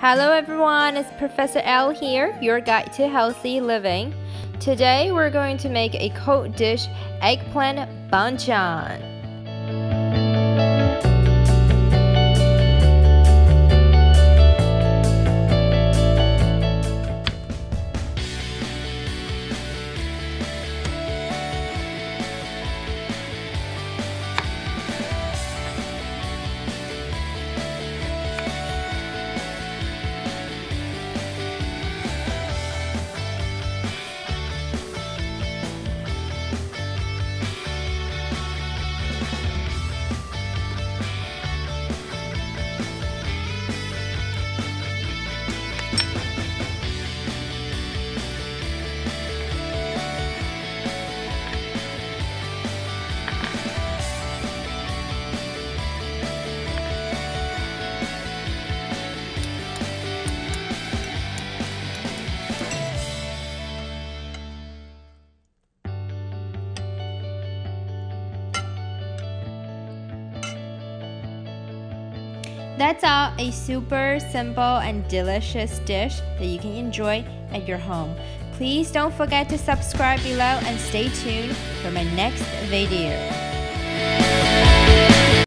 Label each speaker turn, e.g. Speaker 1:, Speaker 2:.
Speaker 1: Hello everyone, it's Professor L here, your guide to healthy living. Today we're going to make a cold dish, eggplant banchan. That's all, a super simple and delicious dish that you can enjoy at your home. Please don't forget to subscribe below and stay tuned for my next video.